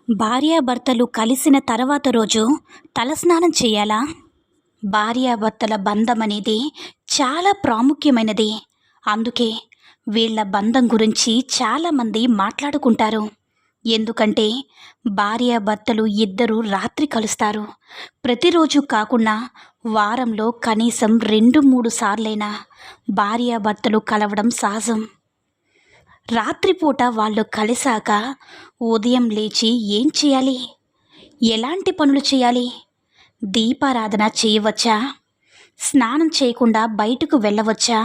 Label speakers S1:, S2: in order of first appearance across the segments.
S1: భార్యాభర్తలు కలిసిన తర్వాత రోజు తలస్నానం చేయాలా? భార్యాభర్తల బంధం అనేది చాలా ప్రాముఖ్యమైనది. అందుకే వీళ్ళ బంధం గురించి చాలామంది మాట్లాడుకుంటారు. ఎందుకంటే భార్యాభర్తలు ఇద్దరు రాత్రి కలుస్తారు. ప్రతిరోజు కాకుండా వారంలో కనీసం 2-3 సార్లైనా భార్యాభర్తలు కలవడం సహజం. రాత్రిపూట వాళ్ళు కలిసాక ఉదయం లేచి ఏం చేయాలి? ఎలాంటి పనులు చేయాలి? దీపారాధన చేయవచ్చా? స్నానం చేయకుండా బయటకు వెళ్ళవచ్చా?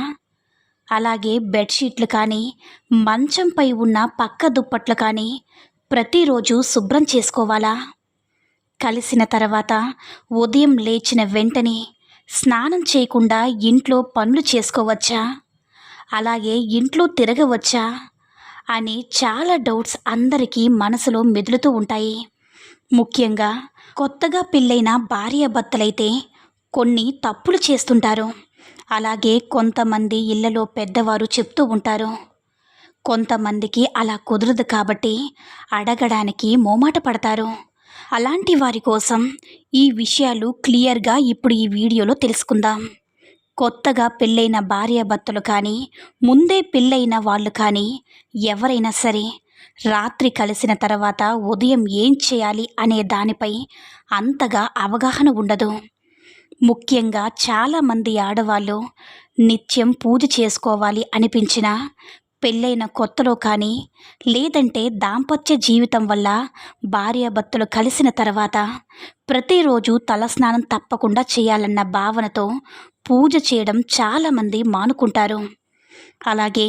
S1: అలాగే బెడ్షీట్లు కానీ, మంచంపై ఉన్న పక్క దుప్పట్లు కానీ ప్రతిరోజు శుభ్రం చేసుకోవాలా? కలిసిన తర్వాత ఉదయం లేచిన వెంటనే స్నానం చేయకుండా ఇంట్లో పనులు చేసుకోవచ్చా? అలాగే ఇంట్లో తిరగవచ్చా అని చాలా డౌట్స్ అందరికీ మనసులో మెదులుతూ ఉంటాయి. ముఖ్యంగా కొత్తగా పెళ్ళైన భార్యాభర్తలైతే కొన్ని తప్పులు చేస్తుంటారు. అలాగే కొంతమంది ఇళ్లలో పెద్దవారు చెప్తూ ఉంటారు. కొంతమందికి అలా కుదరదు కాబట్టి అడగడానికి మోమాట పడతారు. అలాంటి వారి కోసం ఈ విషయాలు క్లియర్గా ఇప్పుడు ఈ వీడియోలో తెలుసుకుందాం. కొత్తగా పెళ్ళైన భార్యాభర్తలు కానీ, ముందే పెళ్ళైన వాళ్ళు కానీ ఎవరైనా సరే రాత్రి కలిసిన తర్వాత ఉదయం ఏం చేయాలి అనే దానిపై అంతగా అవగాహన ఉండదు. ముఖ్యంగా చాలామంది ఆడవాళ్ళు నిత్యం పూజ చేసుకోవాలి అనిపించినా పెళ్ళైన కొత్తలో కానీ, లేదంటే దాంపత్య జీవితం వల్ల భార్యాభర్తలు కలిసిన తర్వాత ప్రతిరోజు తలస్నానం తప్పకుండా చేయాలన్న భావనతో పూజ చేయడం చాలామంది మానుకుంటారు. అలాగే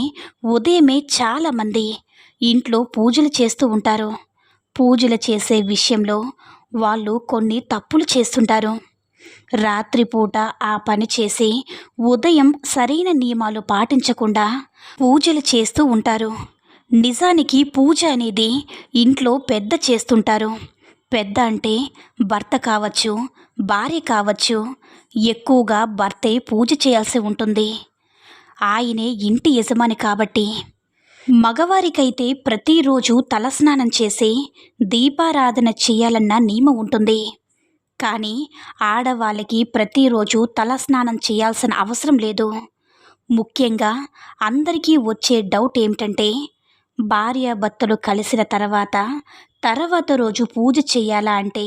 S1: ఉదయమే చాలామంది ఇంట్లో పూజలు చేస్తూ ఉంటారు. పూజలు చేసే విషయంలో వాళ్ళు కొన్ని తప్పులు చేస్తుంటారు. రాత్రిపూట ఆ పని చేసి ఉదయం సరైన నియమాలు పాటించకుండా పూజలు చేస్తూ ఉంటారు. నిజానికి పూజ అనేది ఇంట్లో పెద్ద చేస్తుంటారు. పెద్ద అంటే భర్త కావచ్చు, భార్య కావచ్చు. ఎక్కువగా భర్తే పూజ చేయాల్సి ఉంటుంది. ఆయనే ఇంటి యజమాని కాబట్టి. మగవారికైతే ప్రతిరోజు తలస్నానం చేసి దీపారాధన చేయాలన్న నియమం ఉంటుంది. కానీ ఆడవాళ్ళకి ప్రతిరోజు తలస్నానం చేయాల్సిన అవసరం లేదు. ముఖ్యంగా అందరికీ వచ్చే డౌట్ ఏమిటంటే, భార్యాభర్తలు కలిసిన తర్వాత రోజు పూజ చేయాలా అంటే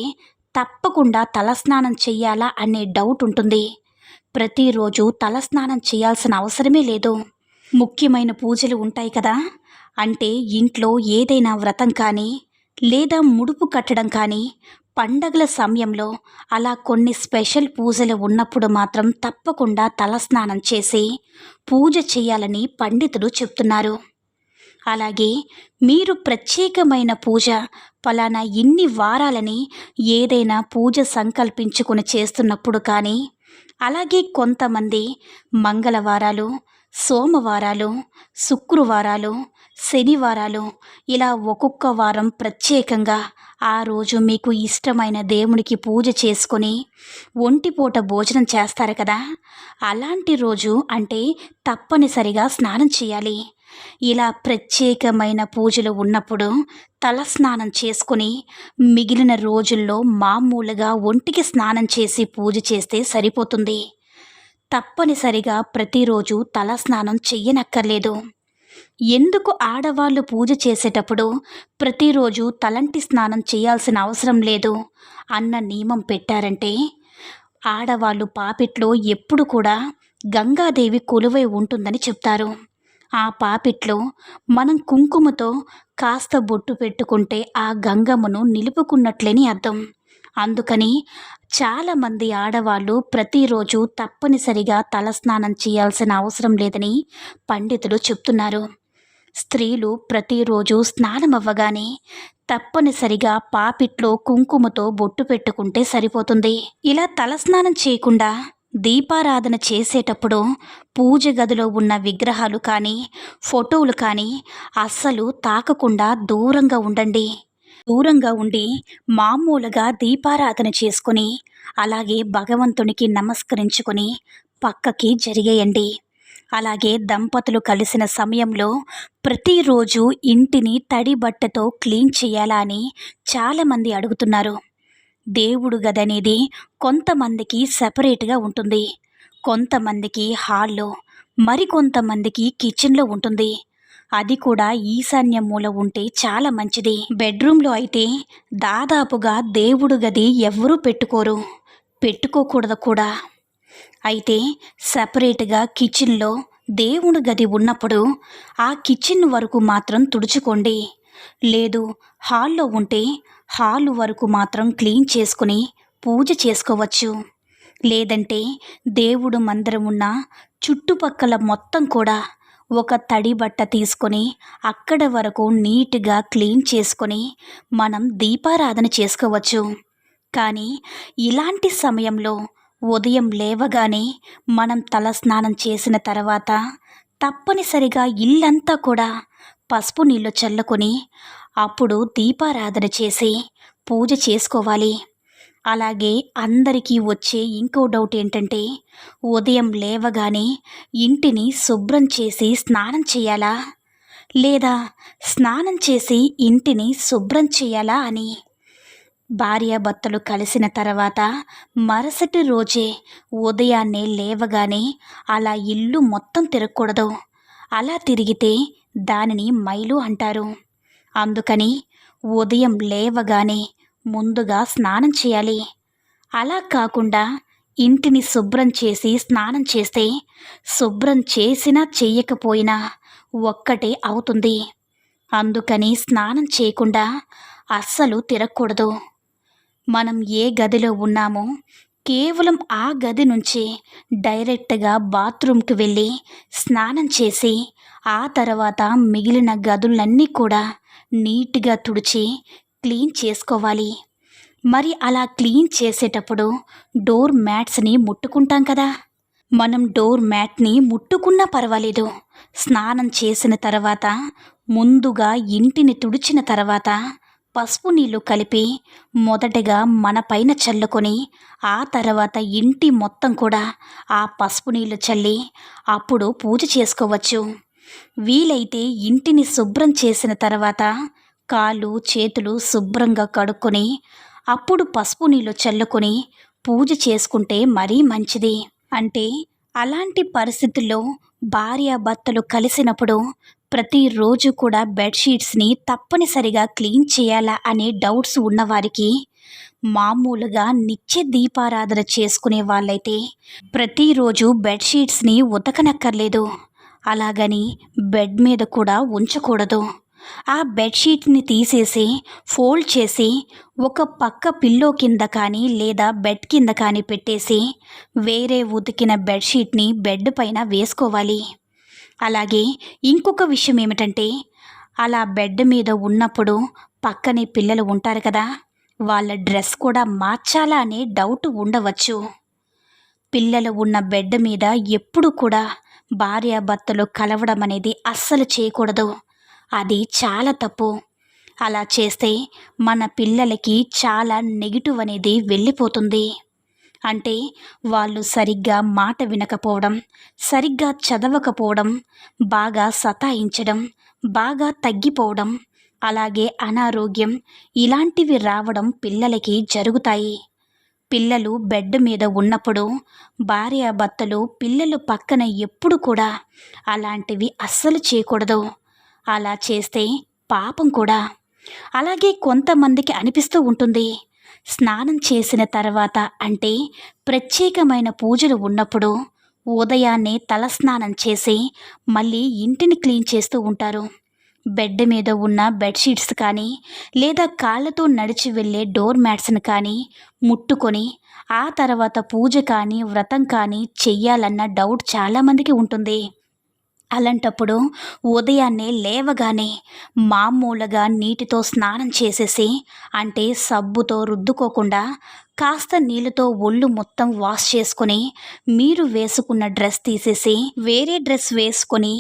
S1: తప్పకుండా తలస్నానం చేయాలా అనే డౌట్ ఉంటుంది. ప్రతిరోజు తలస్నానం చేయాల్సిన అవసరమే లేదు. ముఖ్యమైన పూజలు ఉంటాయి కదా, అంటే ఇంట్లో ఏదైనా వ్రతం కానీ, లేదా ముడుపు కట్టడం కానీ, పండగల సమయంలో అలా కొన్ని స్పెషల్ పూజలు ఉన్నప్పుడు మాత్రం తప్పకుండా తలస్నానం చేసి పూజ చేయాలని పండితులు చెప్తున్నారు. అలాగే మీరు ప్రత్యేకమైన పూజ ఫలానా ఇన్ని వారాలని ఏదైనా పూజ సంకల్పించుకొని చేస్తున్నప్పుడు కానీ, అలాగే కొంతమంది మంగళవారాలు, సోమవారాలు, శుక్రవారాలు, శనివారాలు ఇలా ఒక్కొక్క వారం ప్రత్యేకంగా ఆ రోజు మీకు ఇష్టమైన దేవునికి పూజ చేసుకొని ఒంటిపూట భోజనం చేస్తారు కదా, అలాంటి రోజు అంటే తప్పనిసరిగా స్నానం చేయాలి. ఇలా ప్రత్యేకమైన పూజలు ఉన్నప్పుడు తలస్నానం చేసుకుని మిగిలిన రోజుల్లో మామూలుగా ఒంటికి స్నానం చేసి పూజ చేస్తే సరిపోతుంది. తప్పనిసరిగా ప్రతిరోజు తలస్నానం చెయ్యనక్కర్లేదు. ఎందుకు ఆడవాళ్ళు పూజ చేసేటప్పుడు ప్రతిరోజు తలంటి స్నానం చేయాల్సిన అవసరం లేదు అన్న నియమం పెట్టారంటే, ఆడవాళ్ళు పాపిట్లో ఎప్పుడు కూడా గంగాదేవి కొలువై ఉంటుందని చెప్తారు. ఆ పాపిట్లో మనం కుంకుమతో కాస్త బొట్టు పెట్టుకుంటే ఆ గంగమ్మను నిలుపుకున్నట్లేని అర్థం. అందుకని చాలామంది ఆడవాళ్ళు ప్రతిరోజు తప్పనిసరిగా తలస్నానం చేయాల్సిన అవసరం లేదని పండితులు చెప్తున్నారు. స్త్రీలు ప్రతిరోజు స్నానం అవ్వగానే తప్పనిసరిగా పాపిట్లో కుంకుమతో బొట్టు పెట్టుకుంటే సరిపోతుంది. ఇలా తలస్నానం చేయకుండా దీపారాధన చేసేటప్పుడు పూజ గదిలో ఉన్న విగ్రహాలు కానీ, ఫోటోలు కానీ అస్సలు తాకకుండా దూరంగా ఉండండి. దూరంగా ఉండి మామూలుగా దీపారాధన చేసుకుని, అలాగే భగవంతునికి నమస్కరించుకొని పక్కకి జరిగేయండి. అలాగే దంపతులు కలిసిన సమయంలో ప్రతిరోజు ఇంటిని తడి బట్టతో క్లీన్ చేయాలా అని చాలామంది అడుగుతున్నారు. దేవుడు గది అనేది కొంతమందికి సెపరేట్గా ఉంటుంది, కొంతమందికి హాల్లో, మరికొంతమందికి కిచెన్లో ఉంటుంది. అది కూడా ఈశాన్య మూల ఉంటే చాలా మంచిది. బెడ్రూమ్లో అయితే దాదాపుగా దేవుడు గది ఎవ్వరూ పెట్టుకోకూడదు కూడా. అయితే సపరేట్గా కిచెన్లో దేవుని గది ఉన్నప్పుడు ఆ కిచెన్ వరకు మాత్రం తుడుచుకోండి. లేదు, హాల్లో ఉంటే హాలు వరకు మాత్రం క్లీన్ చేసుకుని పూజ చేసుకోవచ్చు. లేదంటే దేవుడు మందిరం ఉన్న చుట్టుపక్కల మొత్తం కూడా ఒక తడి బట్ట తీసుకొని అక్కడ వరకు నీట్గా క్లీన్ చేసుకొని మనం దీపారాధన చేసుకోవచ్చు. కానీ ఇలాంటి సమయంలో ఉదయం లేవగానే మనం తలస్నానం చేసిన తర్వాత తప్పనిసరిగా ఇల్లంతా కూడా పసుపు నీళ్ళు చల్లుకొని అప్పుడు దీపారాధన చేసి పూజ చేసుకోవాలి. అలాగే అందరికీ వచ్చే ఇంకో డౌట్ ఏంటంటే, ఉదయం లేవగానే ఇంటిని శుభ్రం చేసి స్నానం చేయాలా, లేదా స్నానం చేసి ఇంటిని శుభ్రం చేయాలా అని. భార్యాభర్తలు కలిసిన తర్వాత మరుసటి రోజే ఉదయాన్నే లేవగానే అలా ఇల్లు మొత్తం తిరగకూడదు. అలా తిరిగితే దానిని మైలు అంటారు. అందుకని ఉదయం లేవగానే ముందుగా స్నానం చేయాలి. అలా కాకుండా ఇంటిని శుభ్రం చేసి స్నానం చేస్తే శుభ్రం చేసినా చెయ్యకపోయినా ఒక్కటే అవుతుంది. అందుకని స్నానం చేయకుండా అస్సలు తిరగకూడదు. మనం ఏ గదిలో ఉన్నామో కేవలం ఆ గది నుంచి డైరెక్ట్గా బాత్రూమ్కి వెళ్ళి స్నానం చేసి ఆ తర్వాత మిగిలిన గదులన్నీ కూడా నీట్గా తుడిచి క్లీన్ చేసుకోవాలి. మరి అలా క్లీన్ చేసేటప్పుడు డోర్ మ్యాట్స్ని ముట్టుకుంటాం కదా. మనం డోర్ మ్యాట్ని ముట్టుకున్నా పర్వాలేదు. స్నానం చేసిన తర్వాత ముందుగా ఇంటిని తుడిచిన తర్వాత పసుపు నీళ్ళు కలిపి మొదటగా మన పైన చల్లుకొని ఆ తర్వాత ఇంటి మొత్తం కూడా ఆ పసుపు నీళ్ళు చల్లి అప్పుడు పూజ చేసుకోవచ్చు. వీలైతే ఇంటిని శుభ్రం చేసిన తర్వాత కాళ్ళు చేతులు శుభ్రంగా కడుక్కొని అప్పుడు పసుపు నీళ్ళు చల్లుకొని పూజ చేసుకుంటే మరీ మంచిది. అంటే అలాంటి పరిస్థితుల్లో భార్యాభర్తలు కలిసినప్పుడు ప్రతిరోజు కూడా బెడ్షీట్స్ని తప్పనిసరిగా క్లీన్ చేయాలా అనే డౌట్స్ ఉన్నవారికి, మామూలుగా నిత్య దీపారాధన చేసుకునే వాళ్ళైతే ప్రతిరోజు బెడ్షీట్స్ని ఉతకనక్కర్లేదు. అలాగని బెడ్ మీద కూడా ఉంచకూడదు. ఆ బెడ్షీట్ని తీసేసి ఫోల్డ్ చేసి ఒక పక్క పిల్లో కింద కానీ లేదా బెడ్ కింద కానీ పెట్టేసి వేరే ఉతికిన బెడ్షీట్ని బెడ్ పైన వేసుకోవాలి. అలాగే ఇంకొక విషయం ఏమిటంటే, అలా బెడ్ మీద ఉన్నప్పుడు పక్కనే పిల్లలు ఉంటారు కదా, వాళ్ళ డ్రెస్ కూడా మార్చాలా అనే డౌట్ ఉండవచ్చు. పిల్లలు ఉన్న బెడ్ మీద ఎప్పుడు కూడా భార్యాభర్తలు కలవడం అనేది అస్సలు చేయకూడదు. అది చాలా తప్పు. అలా చేస్తే మన పిల్లలకి చాలా నెగిటివ్ అనేది వెళ్ళిపోతుంది. అంటే వాళ్ళు సరిగ్గా మాట వినకపోవడం, సరిగ్గా చదవకపోవడం, బాగా సతాయించడం, బాగా తగ్గిపోవడం, అలాగే అనారోగ్యం ఇలాంటివి రావడం పిల్లలకి జరుగుతాయి. పిల్లలు బెడ్ మీద ఉన్నప్పుడు భార్యాభర్తలు పిల్లలు పక్కన ఎప్పుడు కూడా అలాంటివి అస్సలు చేయకూడదు. అలా చేస్తే పాపం కూడా. అలాగే కొంతమందికి అనిపిస్తూ ఉంటుంది, స్నానం చేసిన తర్వాత అంటే ప్రత్యేకమైన పూజలు ఉన్నప్పుడు ఉదయాన్నే తలస్నానం చేసి మళ్ళీ ఇంటిని క్లీన్ చేస్తూ ఉంటారు. బెడ్ మీద ఉన్న బెడ్షీట్స్ కానీ లేదా కాళ్ళతో నడిచి వెళ్ళే డోర్ మ్యాట్స్ని కానీ ముట్టుకొని ఆ తర్వాత పూజ కానీ వ్రతం కానీ చెయ్యాలన్న డౌట్ చాలామందికి ఉంటుంది. అలాంటప్పుడు ఉదయాన్నే లేవగానే మామూలుగా నీటితో స్నానం చేసేసి, అంటే సబ్బుతో రుద్దుకోకుండా కాస్త నీళ్ళతో ఒళ్ళు మొత్తం వాష్ చేసుకొని మీరు వేసుకున్న డ్రెస్ తీసేసి వేరే డ్రెస్ వేసుకొని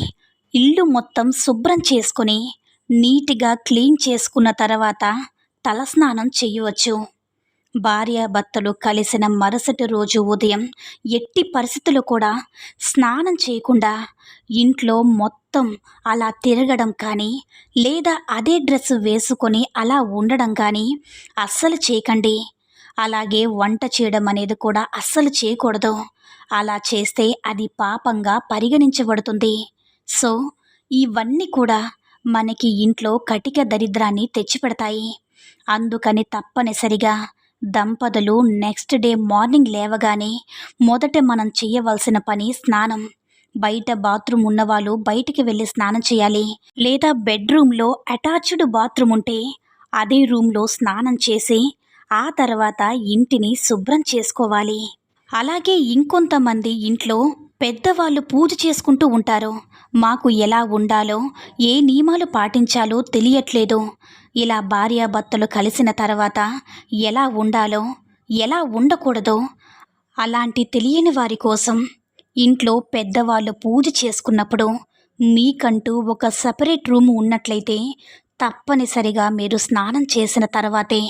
S1: ఇల్లు మొత్తం శుభ్రం చేసుకొని నీట్గా క్లీన్ చేసుకున్న తర్వాత తలస్నానం చేయవచ్చు. భార్యాభర్తలు కలిసిన మరుసటి రోజు ఉదయం ఎట్టి పరిస్థితుల్లో కూడా స్నానం చేయకుండా ఇంట్లో మొత్తం అలా తిరగడం కానీ లేదా అదే డ్రెస్ వేసుకొని అలా ఉండడం కానీ అస్సలు చేయకండి. అలాగే వంట చేయడం అనేది కూడా అస్సలు చేయకూడదు. అలా చేస్తే అది పాపంగా పరిగణించబడుతుంది. సో ఇవన్నీ కూడా మనకి ఇంట్లో కటిక దరిద్రాన్ని తెచ్చిపెడతాయి. అందుకని తప్పనిసరిగా దంపతులు నెక్స్ట్ డే మార్నింగ్ లేవగానే మొదట మనం చేయవలసిన పని స్నానం. బయట బాత్రూమ్ ఉన్నవాళ్ళు బయటికి వెళ్ళి స్నానం చేయాలి. లేదా బెడ్రూమ్లో అటాచ్డ్ బాత్రూమ్ ఉంటే అదే రూమ్లో స్నానం చేసి ఆ తర్వాత ఇంటిని శుభ్రం చేసుకోవాలి. అలాగే ఇంకొంతమంది ఇంట్లో పెద్దవాళ్ళు పూజ చేసుకుంటూ ఉంటారు. మాకు ఎలా ఉండాలో, ఏ నియమాలు పాటించాలో తెలియట్లేదు. ఇలా భార్యాభర్తలు కలిసిన తర్వాత ఎలా ఉండాలో, ఎలా ఉండకూడదో అలాంటి తెలియని వారి కోసం ఇంట్లో పెద్దవాళ్ళు పూజ చేసుకున్నప్పుడు మీకంటూ ఒక సపరేట్ రూమ్ ఉన్నట్లయితే తప్పనిసరిగా మీరు స్నానం చేసిన తర్వాతే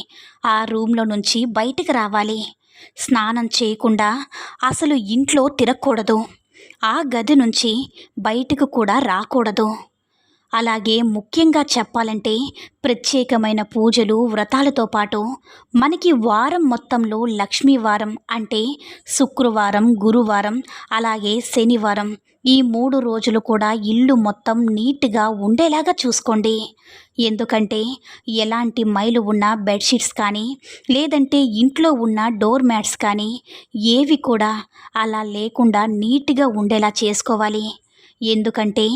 S1: ఆ రూమ్లో నుంచి బయటికి రావాలి. స్నానం చేయకుండా అసలు ఇంట్లో తిరగకూడదు. ఆ గది నుంచి బయటకు కూడా రాకూడదు. అలాగే ముఖ్యంగా చెప్పాలంటే ప్రత్యేకమైన పూజలు వ్రతాలతో పాటు మనకి వారం మొత్తంలో లక్ష్మీ వారం అంటే శుక్రవారం, గురువారం, అలాగే శనివారం ఈ 3 రోజులు కూడా ఇల్లు మొత్తం నీట్గా ఉండేలాగా చూసుకోండి. ఎందుకంటే ఎలాంటి మైలు ఉన్న బెడ్షీట్స్ కానీ లేదంటే ఇంట్లో ఉన్న డోర్ మ్యాట్స్ కానీ ఏవి కూడా అలా లేకుండా నీట్గా ఉండేలా చేసుకోవాలి. ఎందుకంటే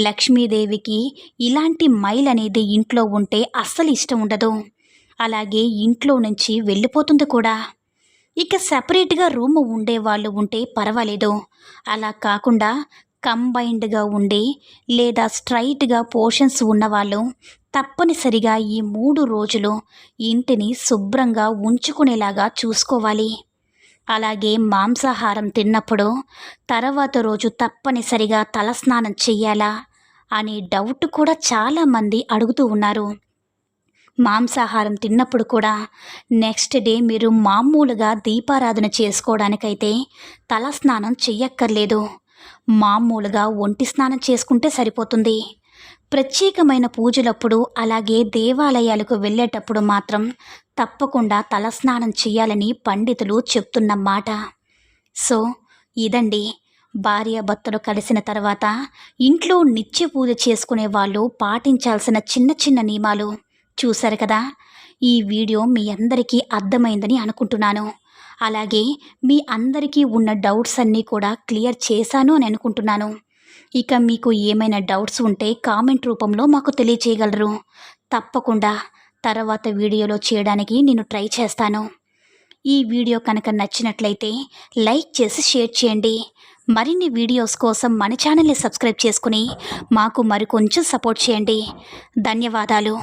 S1: లక్ష్మీదేవికి ఇలాంటి మైల్ అనేది ఇంట్లో ఉంటే అస్సలు ఇష్టం ఉండదు. అలాగే ఇంట్లో నుంచి వెళ్ళిపోతుంది కూడా. ఇక సపరేట్గా రూమ్ ఉండేవాళ్ళు ఉంటే పర్వాలేదు. అలా కాకుండా కంబైన్డ్గా ఉండి లేదా స్ట్రైట్గా పోర్షన్స్ ఉన్నవాళ్ళు తప్పనిసరిగా ఈ 3 రోజులు ఇంటిని శుభ్రంగా ఉంచుకునేలాగా చూసుకోవాలి. అలాగే మాంసాహారం తిన్నప్పుడు తర్వాత రోజు తప్పనిసరిగా తలస్నానం చెయ్యాలా అనే డౌట్ కూడా చాలామంది అడుగుతూ ఉన్నారు. మాంసాహారం తిన్నప్పుడు కూడా నెక్స్ట్ డే మీరు మామూలుగా దీపారాధన చేసుకోవడానికైతే తలస్నానం చెయ్యక్కర్లేదు. మామూలుగా ఒంటి స్నానం చేసుకుంటే సరిపోతుంది. ప్రత్యేకమైన పూజలప్పుడు అలాగే దేవాలయాలకు వెళ్ళేటప్పుడు మాత్రం తప్పకుండా తలస్నానం చేయాలని పండితులు చెప్తున్న మాట. సో ఇదండి, భార్యాభర్తలు కలిసిన తర్వాత ఇంట్లో నిత్య పూజ చేసుకునే వాళ్ళు పాటించాల్సిన చిన్న చిన్న నియమాలు. చూశారు కదా. ఈ వీడియో మీ అందరికీ అర్థమైందని అనుకుంటున్నాను. అలాగే మీ అందరికీ ఉన్న డౌట్స్ అన్నీ కూడా క్లియర్ చేశాను అని అనుకుంటున్నాను. ఇక మీకు ఏమైనా డౌట్స్ ఉంటే కామెంట్ రూపంలో మాకు తెలియచేయగలరు. తప్పకుండా తర్వాత వీడియోలో చేయడానికి నేను ట్రై చేస్తాను. ఈ వీడియో కనుక నచ్చినట్లయితే లైక్ చేసి షేర్ చేయండి. మరిన్ని వీడియోస్ కోసం మన ఛానల్ని సబ్స్క్రైబ్ చేసుకుని మాకు మరికొంచెం సపోర్ట్ చేయండి. ధన్యవాదాలు.